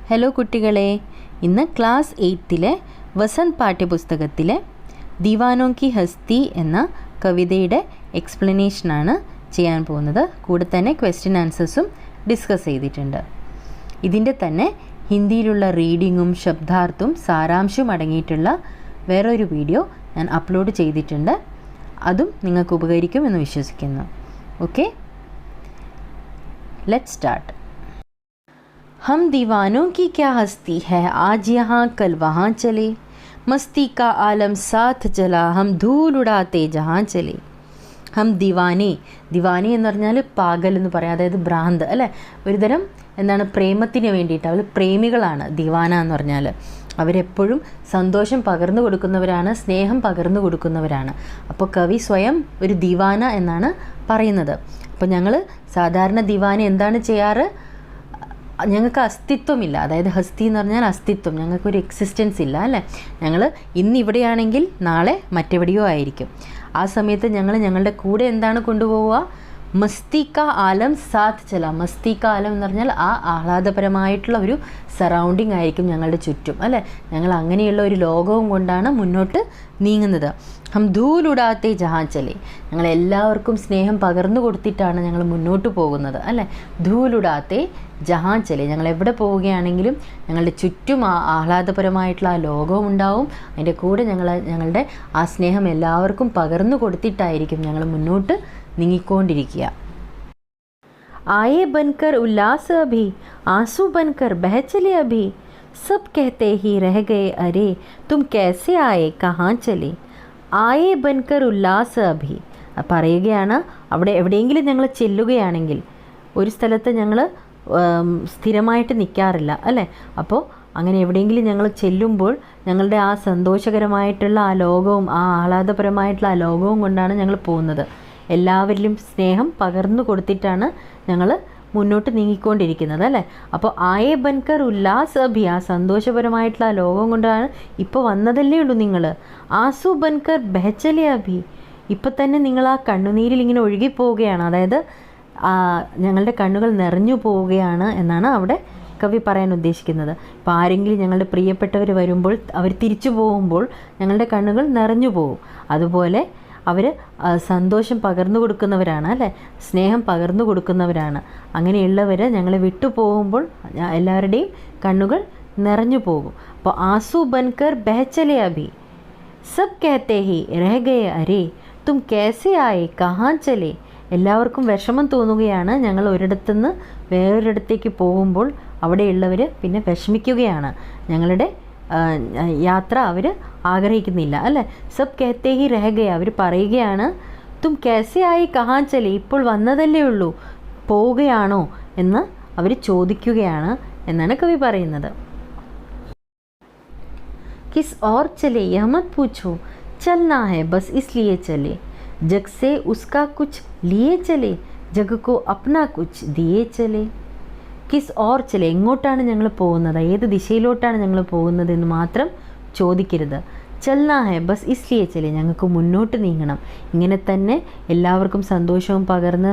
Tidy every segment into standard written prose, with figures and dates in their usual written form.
Hello കുട്ടികളെ, ഇന്ന് class 8-ലെ Vasant പാഠ്യപുസ്തകത്തിലെ ദീവാനോं की हस्ती എന്ന കവിതയുടെ എക്സ്പ്ലനേഷനാണ് ചെയ്യാൻ പോകുന്നത്. കൂടെ തന്നെ ക്വസ്റ്റ്യൻ ആൻസേഴ്സും ഡിസ്കസ് ചെയ്തിട്ടുണ്ട്. ഇതിൻ്റെ തന്നെ ഹിന്ദിയിലുള്ള റീഡിങ്ങും ശബ്ദാർത്ഥവും സാരാംശവും അടങ്ങിയിട്ടുള്ള വേറൊരു വീഡിയോ ഞാൻ അപ്ലോഡ് ചെയ്തിട്ടുണ്ട്. അതും നിങ്ങൾക്ക് ഉപകരിക്കും എന്ന് വിശ്വസിക്കുന്നു. Okay, let's start. हम दीवानों की क्या हस्ती है, आज यहाँ कल वहाँ चले, मस्ती का आलम साथ चला, हम धूल उड़ाते जहाँ चले. ഹം ദിവാനെ, ദിവാനെ എന്ന് പറഞ്ഞാൽ പാഗൽ എന്ന് പറയാം, അതായത് ഭ്രാന്ത് അല്ലേ. ഒരുതരം എന്താണ്, പ്രേമത്തിന് വേണ്ടിയിട്ട് അവർ പ്രേമികളാണ് ദിവാന എന്ന് പറഞ്ഞാൽ. അവരെപ്പോഴും സന്തോഷം പകർന്നു കൊടുക്കുന്നവരാണ്, സ്നേഹം പകർന്നു കൊടുക്കുന്നവരാണ്. അപ്പോൾ കവി സ്വയം ഒരു ദിവാന എന്നാണ് പറയുന്നത്. അപ്പോൾ ഞങ്ങൾ സാധാരണ ദിവാന എന്താണ് ചെയ്യാറ്? ഞങ്ങൾക്ക് അസ്തിത്വമില്ല, അതായത് ഹസ്തി എന്ന് പറഞ്ഞാൽ അസ്തിത്വം, ഞങ്ങൾക്കൊരു എക്സിസ്റ്റൻസ് ഇല്ല അല്ലേ. ഞങ്ങൾ ഇന്നിവിടെയാണെങ്കിൽ നാളെ മറ്റെവിടെയോ ആയിരിക്കും. ആ സമയത്ത് ഞങ്ങളുടെ കൂടെ എന്താണ് കൊണ്ടുപോവുക? മസ്തി കാ ആലം സാത്ത് ചല. മസ്തി കാ ആലം എന്ന് പറഞ്ഞാൽ ആ ആഹ്ലാദപരമായിട്ടുള്ള ഒരു സറൗണ്ടിങ് ആയിരിക്കും ഞങ്ങളുടെ ചുറ്റും അല്ലേ. ഞങ്ങൾ അങ്ങനെയുള്ള ഒരു ലോകവും കൊണ്ടാണ് മുന്നോട്ട് നീങ്ങുന്നത്. ഹം ധൂലുടാത്തെ ജഹാൻ ചലെ. ഞങ്ങളെല്ലാവർക്കും സ്നേഹം പകർന്നു കൊടുത്തിട്ടാണ് ഞങ്ങൾ മുന്നോട്ട് പോകുന്നത് അല്ലേ. ധൂലുടാത്തെ ജഹാൻ ചലെ. ഞങ്ങൾ എവിടെ പോവുകയാണെങ്കിലും ഞങ്ങളുടെ ചുറ്റും ആ ആഹ്ലാദപരമായിട്ടുള്ള ആ ലോകവും ഉണ്ടാവും. അതിൻ്റെ കൂടെ ഞങ്ങളുടെ ആ സ്നേഹം എല്ലാവർക്കും പകർന്നു കൊടുത്തിട്ടായിരിക്കും ഞങ്ങൾ മുന്നോട്ട് നീങ്ങിക്കൊണ്ടിരിക്കുക. आए बनकर उल्लास अभी, आंसू बनकर बह चले अभी, सब कहते ही रह गए अरे, तुम कैसे आए कहाँ चले. ആയേ ബൻകർ ഉല്ലാസ് അഭി പറയുകയാണ്. അവിടെ എവിടെയെങ്കിലും ഞങ്ങൾ ചെല്ലുകയാണെങ്കിൽ, ഒരു സ്ഥലത്ത് ഞങ്ങൾ സ്ഥിരമായിട്ട് നിൽക്കാറില്ല അല്ലേ. അപ്പോൾ അങ്ങനെ എവിടെയെങ്കിലും ഞങ്ങൾ ചെല്ലുമ്പോൾ ഞങ്ങളുടെ ആ സന്തോഷകരമായിട്ടുള്ള ആ ലോകവും ആ ആഹ്ലാദപരമായിട്ടുള്ള ആ ലോകവും കൊണ്ടാണ് ഞങ്ങൾ പോകുന്നത്. എല്ലാവരിലും സ്നേഹം പകർന്നു കൊടുത്തിട്ടാണ് ഞങ്ങൾ മുന്നോട്ട് നീങ്ങിക്കൊണ്ടിരിക്കുന്നത് അല്ലേ. അപ്പോൾ ആയേ ബൻകർ ഉല്ലാസ് അഭി, ആ സന്തോഷപരമായിട്ടുള്ള ആ ലോകം കൊണ്ടാണ് ഇപ്പോൾ വന്നതല്ലേ ഉള്ളൂ നിങ്ങൾ. ആസു ബൻകർ ബഹച്ചലെ അഭി, ഇപ്പം തന്നെ നിങ്ങൾ ആ കണ്ണുനീരിൽ ഇങ്ങനെ ഒഴുകിപ്പോവുകയാണ്, അതായത് ഞങ്ങളുടെ കണ്ണുകൾ നിറഞ്ഞു പോവുകയാണ് എന്നാണ് അവിടെ കവി പറയാൻ ഉദ്ദേശിക്കുന്നത്. ഇപ്പോൾ ആരെങ്കിലും ഞങ്ങളുടെ പ്രിയപ്പെട്ടവർ വരുമ്പോൾ, അവർ തിരിച്ചു പോകുമ്പോൾ ഞങ്ങളുടെ കണ്ണുകൾ നിറഞ്ഞു പോകും. അതുപോലെ അവർ സന്തോഷം പകർന്നു കൊടുക്കുന്നവരാണ് അല്ലേ, സ്നേഹം പകർന്നു കൊടുക്കുന്നവരാണ്. അങ്ങനെയുള്ളവർ ഞങ്ങളെ വിട്ടു പോകുമ്പോൾ എല്ലാവരുടെയും കണ്ണുകൾ നിറഞ്ഞു പോകും. അപ്പോൾ ആസു ബൻകർ ബഹച്ചലെ അഭി, സബ് കഹത്തെ ഹി രഹ ഗയെ അരേ, തും കേസെ ആയേ കഹാൻ ചലെ. എല്ലാവർക്കും വിഷമം തോന്നുകയാണ്. ഞങ്ങൾ ഒരിടത്തുനിന്ന് വേറൊരിടത്തേക്ക് പോകുമ്പോൾ അവിടെയുള്ളവർ പിന്നെ വിഷമിക്കുകയാണ്. ഞങ്ങളുടെ യാത്ര അവർ ആഗ്രഹിക്കുന്നില്ല അല്ലേ. സബ് കഹത്തെ ഹി രഹ ഗയ, അവർ പറയുകയാണ് തും കേസെ ആയി കഹാൻ ചലെ, ഇപ്പോൾ വന്നതല്ലേ ഉള്ളൂ, പോവുകയാണോ എന്ന് അവർ ചോദിക്കുകയാണ് എന്നാണ് കവി പറയുന്നത്. കിസ് ഓർ ചലെ യഹ് മത് പൂछो, ചൽനാ ഹൈ ബസ് ഇസ്ലിയെ ചലെ, ജഗ് സെ ഉസ്കാ കുച്ച് ലിയേ ചലെ, jug co Apna Cooch ദിയേ ചലെ. Kiss or ചലെ, എങ്ങോട്ടാണ് ഞങ്ങൾ പോകുന്നത്, ഏത് ദിശയിലോട്ടാണ് ഞങ്ങൾ പോകുന്നത് എന്ന് മാത്രം ചോദിക്കരുത്. ചൽനാ ഹെ ബസ് ഇസ്ലിയെ ചലെ, ഞങ്ങൾക്ക് മുന്നോട്ട് നീങ്ങണം. ഇങ്ങനെ തന്നെ എല്ലാവർക്കും സന്തോഷവും പകർന്ന്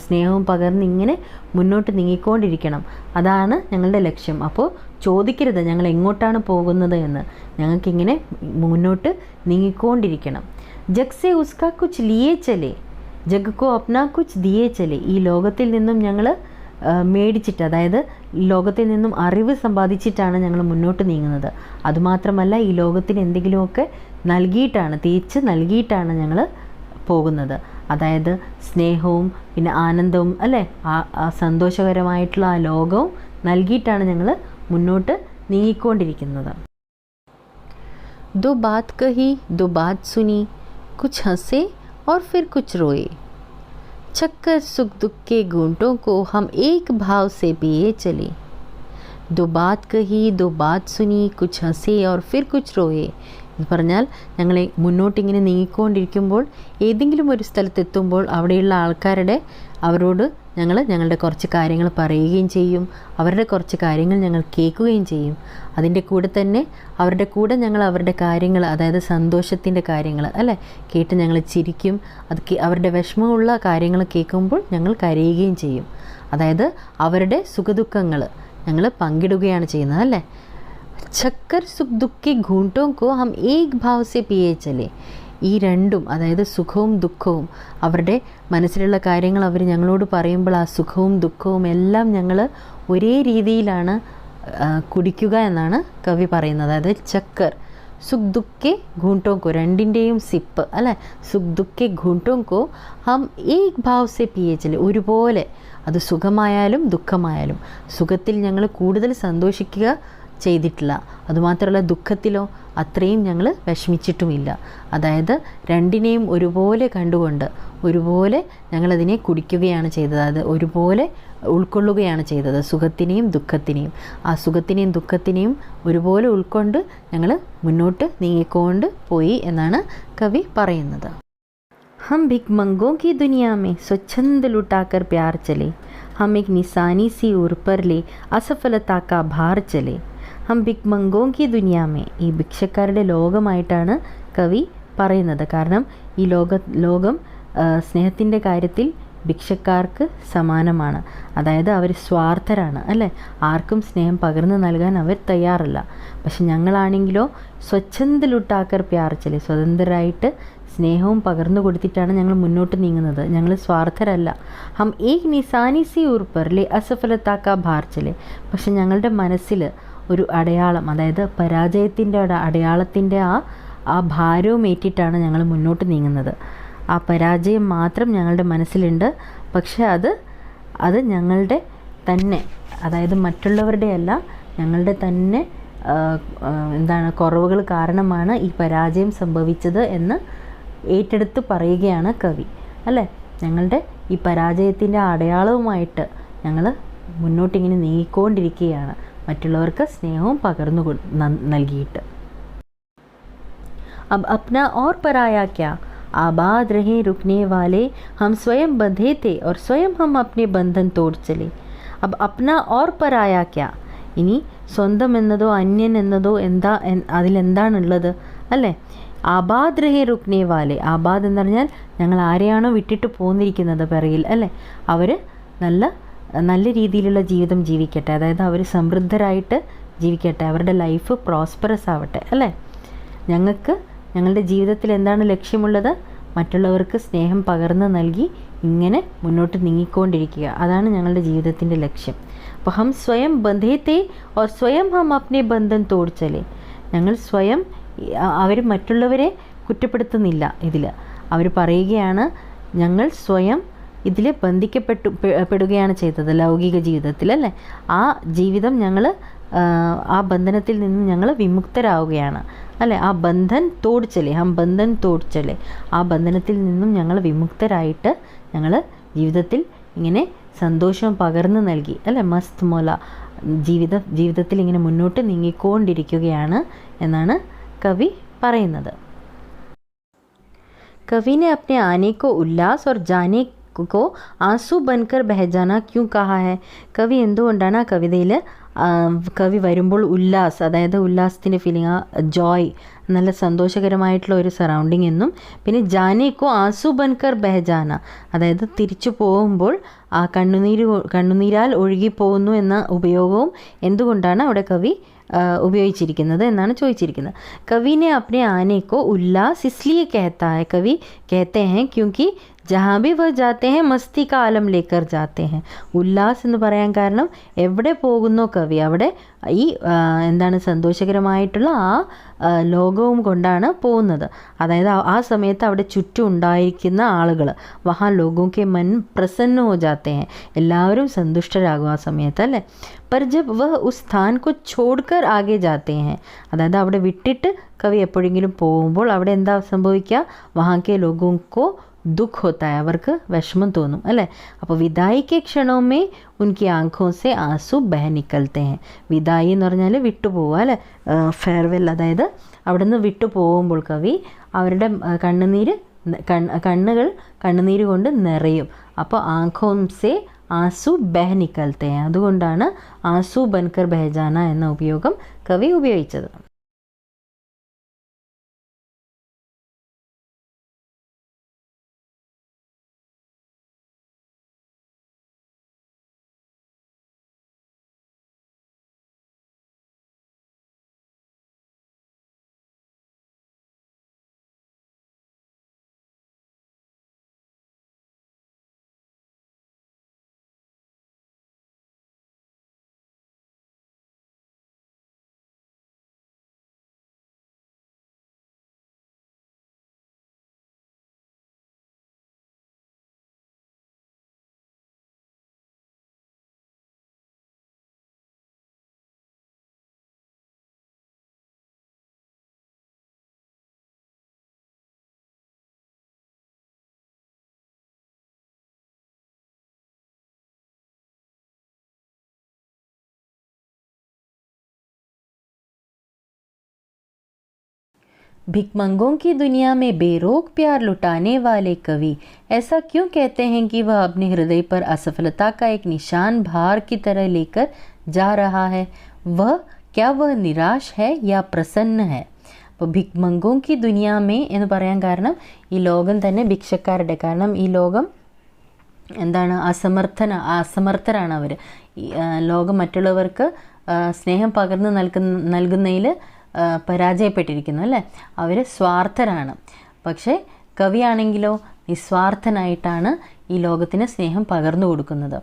സ്നേഹവും പകർന്ന് ഇങ്ങനെ മുന്നോട്ട് നീങ്ങിക്കൊണ്ടിരിക്കണം. അതാണ് ഞങ്ങളുടെ ലക്ഷ്യം. അപ്പോൾ ചോദിക്കരുത് ഞങ്ങൾ എങ്ങോട്ടാണ് പോകുന്നത് എന്ന്. ഞങ്ങൾക്കിങ്ങനെ മുന്നോട്ട് നീങ്ങിക്കൊണ്ടിരിക്കണം. ജഗ് സെ ഉസ്കാ കുച്ച് ലിയേ ചലെ, ജഗ് കോ അപ്നാ കുച്ച് ദിയേ ചലെ. ഈ ലോകത്തിൽ നിന്നും ഞങ്ങൾ മേടിച്ചിട്ട്, അതായത് ലോകത്തിൽ നിന്നും അറിവ് സമ്പാദിച്ചിട്ടാണ് ഞങ്ങൾ മുന്നോട്ട് നീങ്ങുന്നത്. അതുമാത്രമല്ല, ഈ ലോകത്തിന് എന്തെങ്കിലുമൊക്കെ നൽകിയിട്ടാണ്, തിരിച്ച് നൽകിയിട്ടാണ് ഞങ്ങൾ പോകുന്നത്. അതായത് സ്നേഹവും പിന്നെ ആനന്ദവും അല്ലേ, ആ സന്തോഷകരമായിട്ടുള്ള ആ ലോകവും നൽകിയിട്ടാണ് ഞങ്ങൾ മുന്നോട്ട് നീങ്ങിക്കൊണ്ടിരിക്കുന്നത്. ദോ ബാത് കഹി ദോ ബാത് സുനി, കുച്ച് ഹസേ और फिर कुछ रोए, छक्कर सुख दुख के घूंटों को हम एक भाव से पिए चले. दो बात कही दो बात सुनी, कुछ हंसे और फिर कुछ रोए. എന്ന് പറഞ്ഞാൽ ഞങ്ങളെ മുന്നോട്ടിങ്ങനെ നീങ്ങിക്കൊണ്ടിരിക്കുമ്പോൾ ഏതെങ്കിലും ഒരു സ്ഥലത്തെത്തുമ്പോൾ അവിടെയുള്ള അവരോട് ഞങ്ങളുടെ കുറച്ച് കാര്യങ്ങൾ പറയുകയും ചെയ്യും. അവരുടെ കുറച്ച് കാര്യങ്ങൾ ഞങ്ങൾ കേൾക്കുകയും ചെയ്യും. അതിൻ്റെ കൂടെ തന്നെ അവരുടെ കൂടെ ഞങ്ങൾ അവരുടെ കാര്യങ്ങൾ, അതായത് സന്തോഷത്തിൻ്റെ കാര്യങ്ങൾ അല്ലേ കേട്ട് ഞങ്ങൾ ചിരിക്കും. അവരുടെ വിഷമമുള്ള കാര്യങ്ങൾ കേൾക്കുമ്പോൾ ഞങ്ങൾ കരയുകയും ചെയ്യും. അതായത് അവരുടെ സുഖദുഃഖങ്ങൾ ഞങ്ങൾ പങ്കിടുകയാണ് ചെയ്യുന്നത് അല്ലേ. ചക്കർ സുഖ് ദുഃഖി ഘൂണ്ടോ കോ ഹം ഏക് ഭാവ് സെ പിയേ ചലേ. ഈ രണ്ടും, അതായത് സുഖവും ദുഃഖവും, അവരുടെ മനസ്സിലുള്ള കാര്യങ്ങൾ അവർ ഞങ്ങളോട് പറയുമ്പോൾ ആ സുഖവും ദുഃഖവും എല്ലാം ഞങ്ങൾ ഒരേ രീതിയിലാണ് കുടിക്കുക എന്നാണ് കവി പറയുന്നത്. അതായത് ചക്കർ സുഖ് ദുഃഖെ ഘൂണ്ടോ കോ, രണ്ടിൻ്റെയും സിപ്പ് അല്ലേ, സുഖ് ദുഃഖെ ഘൂണ്ടോ കോ ഹം ഏക് ഭാവ് സെ പിയേ ചലേ. ഒരുപോലെ, അത് സുഖമായാലും ദുഃഖമായാലും. സുഖത്തിൽ ഞങ്ങൾ കൂടുതൽ സന്തോഷിക്കുക ചെയ്തിട്ടില്ല, അതുമാത്രമല്ല ദുഃഖത്തിലോ അത്രയും ഞങ്ങൾ വിഷമിച്ചിട്ടുമില്ല. അതായത് രണ്ടിനെയും ഒരുപോലെ കണ്ടുകൊണ്ട് ഒരുപോലെ ഞങ്ങളതിനെ കുടിക്കുകയാണ് ചെയ്തത്, അത് ഒരുപോലെ ഉൾക്കൊള്ളുകയാണ് ചെയ്തത്, സുഖത്തിനെയും ദുഃഖത്തിനെയും. ആ സുഖത്തിനെയും ദുഃഖത്തിനെയും ഒരുപോലെ ഉൾക്കൊണ്ട് ഞങ്ങൾ മുന്നോട്ട് നീങ്ങിക്കൊണ്ട് പോയി എന്നാണ് കവി പറയുന്നത്. हम भिखमंगों की दुनिया में स्वच्छंद लुटाकर प्यार चले, हम एक निशानी सी उर पर ले असफलता का भार चले. हम ഭിഖ്മംഗോं की दुनिया में, ഈ ഭിക്ഷക്കാരുടെ ലോകമായിട്ടാണ് കവി പറയുന്നത്. കാരണം ഈ ലോകം സ്നേഹത്തിൻ്റെ കാര്യത്തിൽ ഭിക്ഷക്കാർക്ക് സമാനമാണ്. അതായത് അവർ സ്വാർത്ഥരാണ് അല്ലേ, ആർക്കും സ്നേഹം പകർന്നു നൽകാൻ അവർ തയ്യാറല്ല. പക്ഷെ ഞങ്ങളാണെങ്കിലോ സ്വച്ഛന്ത ലുട്ടാക്കർ പ്യാർ ചലേ, സ്വതന്ത്രരായിട്ട് സ്നേഹവും പകർന്നു കൊടുത്തിട്ടാണ് ഞങ്ങൾ മുന്നോട്ട് നീങ്ങുന്നത്. ഞങ്ങൾ സ്വാർത്ഥരല്ല. ഹം ഏക് നിസാനി സി ഉർപ്പർലെ അസഫലത്താക്ക ഭാർ ചലേ. പക്ഷെ ഞങ്ങളുടെ മനസ്സിൽ ഒരു അടയാളം, അതായത് പരാജയത്തിൻ്റെ അടയാളത്തിൻ്റെ ആ ഭാരവും ഏറ്റിട്ടാണ് ഞങ്ങൾ മുന്നോട്ട് നീങ്ങുന്നത്. ആ പരാജയം മാത്രം ഞങ്ങളുടെ മനസ്സിലുണ്ട്. പക്ഷെ അത് ഞങ്ങളുടെ തന്നെ, അതായത് മറ്റുള്ളവരുടെ അല്ല, ഞങ്ങളുടെ തന്നെ കുറവുകൾ കാരണമാണ് ഈ പരാജയം സംഭവിച്ചത് എന്ന് ഏറ്റെടുത്ത് പറയുകയാണ് കവി അല്ലേ. ഞങ്ങളുടെ ഈ പരാജയത്തിൻ്റെ അടയാളവുമായിട്ട് ഞങ്ങൾ മുന്നോട്ടിങ്ങനെ നീങ്ങിക്കൊണ്ടിരിക്കുകയാണ്, മറ്റുള്ളവർക്ക് സ്നേഹവും പകർന്നു നൽകിയിട്ട്. अब अपना और पराया क्या, आबाद रहे रुकने वाले, हम स्वयं बंधे थे और स्वयं हम अपने बंधन तोड़ चले. अब अपना और पराया क्या, ഇനി സ്വന്തം എന്നതോ അന്യൻ എന്നതോ അതിലെന്താണുള്ളത് അല്ലേ. ആബാദ് രഹേ റുക്നെ വാലെ, ആബാദ് എന്ന് പറഞ്ഞാൽ ഞങ്ങൾ ആരെയാണോ വിട്ടിട്ട് പോന്നിരിക്കുന്നത് പിറകിൽ അല്ലേ, അവർ നല്ല രീതിയിലുള്ള ജീവിതം ജീവിക്കട്ടെ, അതായത് അവർ സമൃദ്ധരായിട്ട് ജീവിക്കട്ടെ, അവരുടെ ലൈഫ് പ്രോസ്പെറസ് ആവട്ടെ അല്ലേ. ഞങ്ങളുടെ ജീവിതത്തിൽ എന്താണ് ലക്ഷ്യമുള്ളത്, മറ്റുള്ളവർക്ക് സ്നേഹം പകർന്നു നൽകി ഇങ്ങനെ മുന്നോട്ട് നീങ്ങിക്കൊണ്ടിരിക്കുക, അതാണ് ഞങ്ങളുടെ ജീവിതത്തിൻ്റെ ലക്ഷ്യം. അപ്പോൾ ഹം സ്വയം ബന്ധേ തേ ഓർ സ്വയം ഹം അപ്നെ ബന്ധൻ തോട് ചലേ. ഞങ്ങൾ സ്വയം, അവർ മറ്റുള്ളവരെ കുറ്റപ്പെടുത്തുന്നില്ല ഇതിൽ, അവർ പറയുകയാണ് ഞങ്ങൾ സ്വയം ഇതിൽ ബന്ധിക്കപ്പെടുകയാണ് ചെയ്തത് ലൗകിക ജീവിതത്തിൽ അല്ലേ. ആ ജീവിതം ഞങ്ങൾ, ആ ബന്ധനത്തിൽ നിന്ന് ഞങ്ങൾ വിമുക്തരാവുകയാണ് അല്ലേ. ആ ബന്ധൻ തോട് ചലേ, ഹം ബന്ധൻ തോട് ചലേ, ആ ബന്ധനത്തിൽ നിന്നും ഞങ്ങൾ വിമുക്തരായിട്ട് ഞങ്ങൾ ജീവിതത്തിൽ ഇങ്ങനെ സന്തോഷം പകർന്നു നൽകി അല്ലേ, മസ്ത് മോല ജീവിതത്തിൽ ഇങ്ങനെ മുന്നോട്ട് നീങ്ങിക്കൊണ്ടിരിക്കുകയാണ് എന്നാണ് കവി പറയുന്നത്. कवि ने अपने आने को उल्लास और जाने को आंसू बनकर बह जाना क्यों कहा है. കവി എന്തുകൊണ്ടാണ് ആ കവിതയിൽ കവി വരുമ്പോൾ ഉല്ലാസ്, അതായത് ഉല്ലാസത്തിൻ്റെ ഫീലിംഗ്, ആ ജോയ്, നല്ല സന്തോഷകരമായിട്ടുള്ള ഒരു സറൗണ്ടിങ് എന്നും, പിന്നെ ജാനേക്കോ ആസു ബൻകർ ബെഹജാന, അതായത് തിരിച്ചു പോകുമ്പോൾ ആ കണ്ണുനീരാൽ ഒഴുകിപ്പോകുന്നു എന്ന ഉപയോഗവും എന്തുകൊണ്ടാണ് അവിടെ കവി ഉപയോഗിച്ചിരിക്കുന്നത് എന്നാണ് ചോദിച്ചിരിക്കുന്നത്. कवि ने अपने आने को उल्लास इसलिए कहता है, कवि कहते हैं क्योंकि जहाँ भी वह जाते हैं मस्ती का आलम लेकर जाते हैं. ഉല്ലാസ് എന്ന് പറയാൻ കാരണം എവിടെ പോകുന്നോ കവി അവിടെ ഈ സന്തോഷകരമായിട്ടുള്ള ആ ലോകവും കൊണ്ടാണ് പോകുന്നത്. അതായത് ആ സമയത്ത് അവിടെ ചുറ്റും ഉണ്ടായിരിക്കുന്ന ആളുകൾ, വഹാ ലോകോ കെ മൻ പ്രസന്ന ഹോ ജാത്തെ ഹെ, എല്ലാവരും സന്തുഷ്ടരാകും ആ സമയത്ത് അല്ലേ. पर जब वह उस स्थान को छोड़कर आगे जाते हैं, അതായത് അവിടെ വിട്ടിട്ട് കവി എപ്പോഴെങ്കിലും പോകുമ്പോൾ അവിടെ എന്താ സംഭവിക്കുക, വഹാക്കെ ലോകോക്കോ ദുഃഖ होता है, അവർക്ക് വിഷമം തോന്നും അല്ലേ. അപ്പോൾ വിദായി കെ ക്ഷണോമേ ഉൻകി ആംഖോ സെ ആസു ബഹ നിക്കൽത്തെ ഹെ. വിദായി എന്ന് പറഞ്ഞാൽ വിട്ടുപോവുക അല്ലേ, ഫെയർവെൽ, അതായത് അവിടെ നിന്ന് വിട്ടു പോകുമ്പോൾ കവി അവരുടെ കണ്ണുനീര് കൊണ്ട് നിറയും. അപ്പോൾ ആംഖോം സെ ആസു ബഹ നിക്കൽത്തെ ഹെ, അതുകൊണ്ടാണ് ആസു ബൻകർ ബഹജാന എന്ന ഉപയോഗം കവി ഉപയോഗിച്ചത്. भिकमंगों की दुनिया में बेरोक प्यार लुटाने वाले कवि ऐसा क्यों कहते हैं कि वह अपने हृदय पर असफलता का एक निशान भार की तरह लेकर जा रहा है? क्या वह निराश है या प्रसन्न है? അപ്പോൾ ഭിക്മംഗോങ്കി ദുനിയാമേ എന്ന് പറയാൻ കാരണം ഈ ലോകം തന്നെ ഭിക്ഷക്കാരുടെ, കാരണം ഈ ലോകം എന്താണ്, അസമർത്ഥരാണ് അവർ. ലോകം മറ്റുള്ളവർക്ക് സ്നേഹം പകർന്ന് നൽകുന്നതിൽ പരാജയപ്പെട്ടിരിക്കുന്നു അല്ലേ, അവർ സ്വാർത്ഥരാണ്. പക്ഷേ കവിയാണെങ്കിലോ നിസ്വാർത്ഥനായിട്ടാണ് ഈ ലോകത്തിന് സ്നേഹം പകർന്നു കൊടുക്കുന്നത്.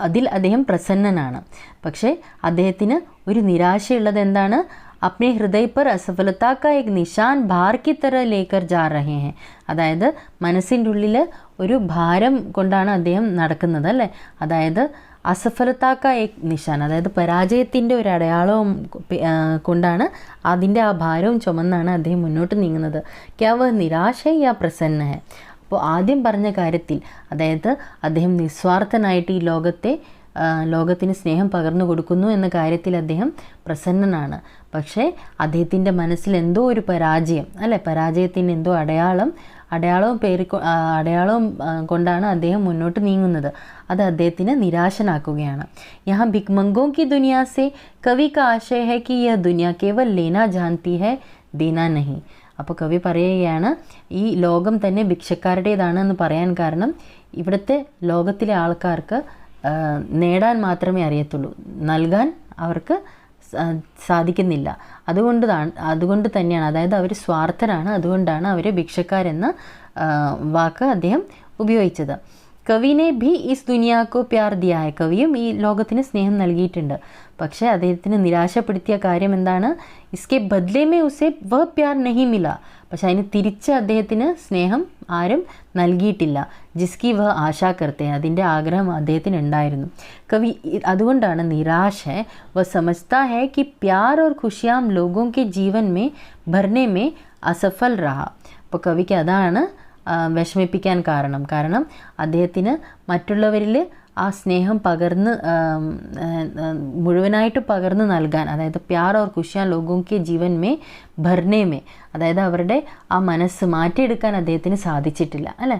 അതിൽ അദ്ദേഹം പ്രസന്നനാണ്. പക്ഷേ അദ്ദേഹത്തിന് ഒരു നിരാശയുള്ളത് എന്താണ്? अपने हृदय पर असफलता का एक निशान भार की तरह लेकर जा रहे हैं. അതായത് മനസ്സിൻ്റെ ഉള്ളിൽ ഒരു ഭാരം കൊണ്ടാണ് അദ്ദേഹം നടക്കുന്നത് അല്ലേ. അതായത് അസഫലതാക്ക ഏക് നിശാൻ, അതായത് പരാജയത്തിൻ്റെ ഒരു അടയാളവും കൊണ്ടാണ്, അതിൻ്റെ ആ ഭാരവും ചുമന്നാണ് അദ്ദേഹം മുന്നോട്ട് നീങ്ങുന്നത്. ക്യാ വഹ് നിരാശ യാ പ്രസന്ന ഹെ. അപ്പോൾ ആദ്യം പറഞ്ഞ കാര്യത്തിൽ, അതായത് അദ്ദേഹം നിസ്വാർത്ഥനായിട്ട് ഈ ലോകത്തിന് സ്നേഹം പകർന്നു കൊടുക്കുന്നു എന്ന കാര്യത്തിൽ അദ്ദേഹം പ്രസന്നനാണ്. പക്ഷേ അദ്ദേഹത്തിൻ്റെ മനസ്സിൽ എന്തോ ഒരു പരാജയം അല്ലേ, പരാജയത്തിൻ്റെ എന്തോ അടയാളവും കൊണ്ടാണ് അദ്ദേഹം മുന്നോട്ട് നീങ്ങുന്നത്. അത് അദ്ദേഹത്തിന് നിരാശനാക്കുകയാണ്. യഹാ ഭിക്മംഗോं की दुनिया से कवि का आशय है कि यह दुनिया केवल लेना जानती है, देना नहीं. അപ്പോൾ കവി പറയുകയാണ്, ഈ ലോകം തന്നെ ഭിക്ഷക്കാരുടേതാണെന്ന് പറയാൻ കാരണം ഇവിടുത്തെ ലോകത്തിലെ ആൾക്കാർക്ക് നേടാൻ മാത്രമേ അറിയത്തുള്ളൂ, നൽകാൻ അവർക്ക് സാധിക്കുന്നില്ല. അതുകൊണ്ട് തന്നെയാണ്, അതായത് അവർ സ്വാർത്ഥരാണ്, അതുകൊണ്ടാണ് അവർ ഭിക്ഷക്കാരെന്ന വാക്ക് അദ്ദേഹം ഉപയോഗിച്ചത്. കവിനെ ഭി ഇസ് ദുനിയാക്കോ പ്യാർ ദിയാ ഹൈ. കവിയും ഈ ലോകത്തിന് സ്നേഹം നൽകിയിട്ടുണ്ട്. പക്ഷേ അദ്ദേഹത്തിന് നിരാശപ്പെടുത്തിയ കാര്യം എന്താണ്? ഇസ്കെ ബദ്ലേ മേ ഉസേ വഹ് പ്യാർ നഹി മില. പക്ഷെ അതിന് തിരിച്ച് അദ്ദേഹത്തിന് സ്നേഹം ആരും നൽകിയിട്ടില്ല. ജിസ്കി വഹ് ആശാ കർത്തെ, അതിൻ്റെ ആഗ്രഹം അദ്ദേഹത്തിന് ഉണ്ടായിരുന്നു. കവി അതുകൊണ്ടാണ് നിരാശ വ സമജ്താ ഹൈ कि प्यार और खुशियाँ लोगों के जीवन में भरने में असफल रहा. അപ്പോൾ കവിക്ക് അതാണ് വിഷമിപ്പിക്കാൻ കാരണം അദ്ദേഹത്തിന് മറ്റുള്ളവരിൽ ആ സ്നേഹം മുഴുവനായിട്ട് പകർന്നു നൽകാൻ, അതായത് പ്യാർ ഓർ ഖുഷിയാ ലോഗോं के जीवन में भरने में, അതായത് അവരുടെ ആ മനസ്സ് മാറ്റിയെടുക്കാൻ അദ്ദേഹത്തിന് സാധിച്ചിട്ടില്ല അല്ലേ.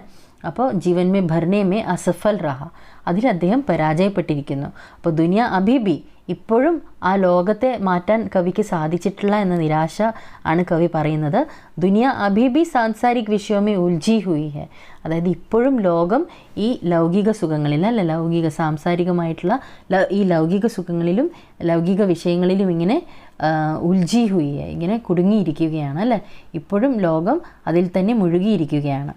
അപ്പോൾ ജീവൻ മേ ഭർനെ മേ അസഫൽ റഹ, അതിൽ അദ്ദേഹം പരാജയപ്പെട്ടിരിക്കുന്നു. അപ്പോൾ ദുനിയ അഭിബി, ഇപ്പോഴും ആ ലോകത്തെ മാറ്റാൻ കവിക്ക് സാധിച്ചിട്ടില്ല എന്ന നിരാശ ആണ് കവി പറയുന്നത്. ദുനിയ അഭിബി സാംസാരിക് വിഷയമേ ഉൽജി ഹുയി ഹെ. അതായത് ഇപ്പോഴും ലോകം ഈ ലൗകിക സുഖങ്ങളിൽ അല്ല, സാംസാരികമായിട്ടുള്ള ഈ ലൗകിക സുഖങ്ങളിലും ലൗകിക വിഷയങ്ങളിലും ഇങ്ങനെ ഉൽജി ഹുയി ഹെ, ഇങ്ങനെ കുടുങ്ങിയിരിക്കുകയാണ് അല്ലേ. ഇപ്പോഴും ലോകം അതിൽ തന്നെ മുഴുകിയിരിക്കുകയാണ്.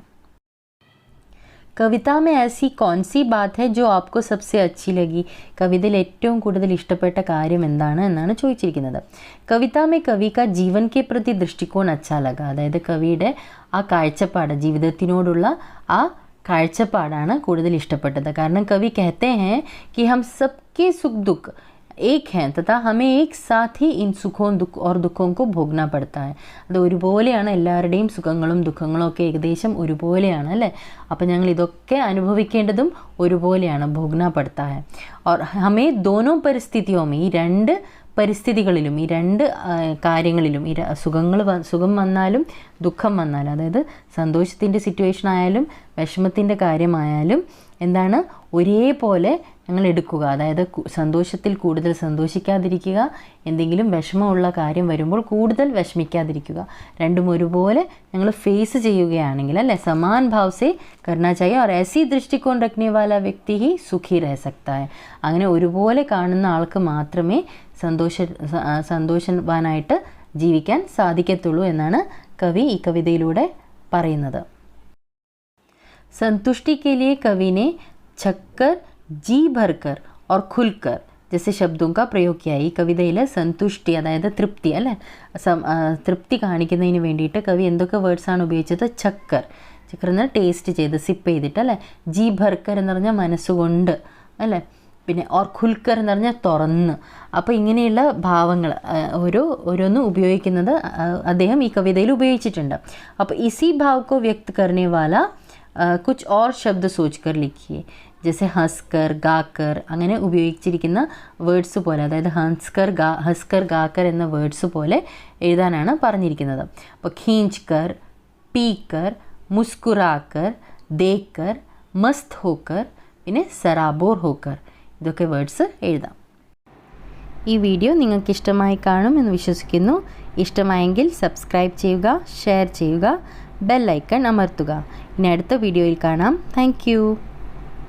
കവിത में ऐसी कौन सी बात है जो आपको सबसे अच्छी लगी? കവിതയിൽ ഏറ്റവും കൂടുതൽ ഇഷ്ടപ്പെട്ട കാര്യം എന്താണ് എന്നാണ് ചോദിച്ചിരിക്കുന്നത്. കവിത में कवि का जीवन के प्रति दृष्टिकोण अच्छा लगा. അതായത് കവിയുടെ ആ കാഴ്ചപ്പാട്, ജീവിതത്തിനോടുള്ള ആ കാഴ്ചപ്പാടാണ് കൂടുതൽ ഇഷ്ടപ്പെട്ടത്. കാരണം കവി कहते हैं कि हम सबके सुख दुख एक हैं तथा हमें एक साथ ही इन सुखों और दुखों को भोगना पड़ता है. അത് ഒരുപോലെയാണ്, എല്ലാവരുടെയും സുഖങ്ങളും ദുഃഖങ്ങളും ഒക്കെ ഏകദേശം ഒരുപോലെയാണ് അല്ലേ. അപ്പോൾ ഞങ്ങൾ ഇതൊക്കെ അനുഭവിക്കേണ്ടതും ഒരുപോലെയാണ്, ഭോഗ്ന പടുത്താ ഹെ. और हमें दोनों परिस्थितियों में, ഈ രണ്ട് പരിസ്ഥിതികളിലും, ഈ രണ്ട് കാര്യങ്ങളിലും, ഈ സുഖം വന്നാലും ദുഃഖം വന്നാലും, അതായത് സന്തോഷത്തിൻ്റെ സിറ്റുവേഷൻ ആയാലും വിഷമത്തിൻ്റെ കാര്യമായാലും എന്താണ്, ഒരേപോലെ ഞങ്ങൾ എടുക്കുക. അതായത് സന്തോഷത്തിൽ കൂടുതൽ സന്തോഷിക്കാതിരിക്കുക, എന്തെങ്കിലും വിഷമമുള്ള കാര്യം വരുമ്പോൾ കൂടുതൽ വിഷമിക്കാതിരിക്കുക. രണ്ടും ഒരുപോലെ ഞങ്ങൾ ഫേസ് ചെയ്യുകയാണെങ്കിൽ അല്ലേ, സമാൻ ഭാവ് സേ കർണാ ചാഹിയെ और ऐसी दृष्टिकोण रखने वाला व्यक्ति ही सुखी रह सकता है. അങ്ങനെ ഒരുപോലെ കാണുന്ന ആൾക്ക് മാത്രമേ സന്തോഷവാനായിട്ട് ജീവിക്കാൻ സാധിക്കത്തുള്ളൂ എന്നാണ് കവി ഈ കവിതയിലൂടെ പറയുന്നത്. संतुष्टि के लिए कवि ने छक्कर, जी भरकर और खुलकर जैसे शब्दों का प्रयोग किया. ഈ കവിതയിൽ സന്തുഷ്ടി, അതായത് തൃപ്തി അല്ലേ, തൃപ്തി കാണിക്കുന്നതിന് വേണ്ടിയിട്ട് കവി എന്തൊക്കെ വേർഡ്സാണ് ഉപയോഗിച്ചത്? ചക്കർ എന്ന് ടേസ്റ്റ് ചെയ്ത്, സിപ്പ് ചെയ്തിട്ട് അല്ലേ. ജി ഭർക്കർ എന്ന് പറഞ്ഞാൽ മനസ്സുകൊണ്ട് അല്ലേ. പിന്നെ ഓർ ഖുൽക്കർ എന്ന് പറഞ്ഞാൽ തുറന്ന്. അപ്പോൾ ഇങ്ങനെയുള്ള ഭാവങ്ങൾ ഓരോന്നും ഉപയോഗിക്കുന്നത് അദ്ദേഹം ഈ കവിതയിൽ ഉപയോഗിച്ചിട്ടുണ്ട്. അപ്പോൾ ഇസി ഭാവ് കോ വ്യക്ത് കർനെ വാല कुछ और शब्द सोचकर लिखिए. ജैसे ഹസ്കർ ഗാക്കർ അങ്ങനെ ഉപയോഗിച്ചിരിക്കുന്ന വേർഡ്സ് പോലെ, അതായത് ഹസ്കർ ഗാക്കർ എന്ന വേർഡ്സ് പോലെ എഴുതാനാണ് പറഞ്ഞിരിക്കുന്നത്. അപ്പോൾ ഖീഞ്ച് കർ, പീ കർ, മുസ്കുറാക്കർ, ദേക്കർ, മസ്ത് ഹോക്കർ, പിന്നെ സറാബോർ ഹോക്കർ, ഇതൊക്കെ വേർഡ്സ് എഴുതാം. ഈ വീഡിയോ നിങ്ങൾക്ക് ഇഷ്ടമായി കാണും എന്ന് വിശ്വസിക്കുന്നു. ഇഷ്ടമായെങ്കിൽ സബ്സ്ക്രൈബ് ചെയ്യുക, ഷെയർ ചെയ്യുക, ബെൽ ഐക്കൺ അമർത്തുക. ഇനി അടുത്ത വീഡിയോയിൽ കാണാം. താങ്ക്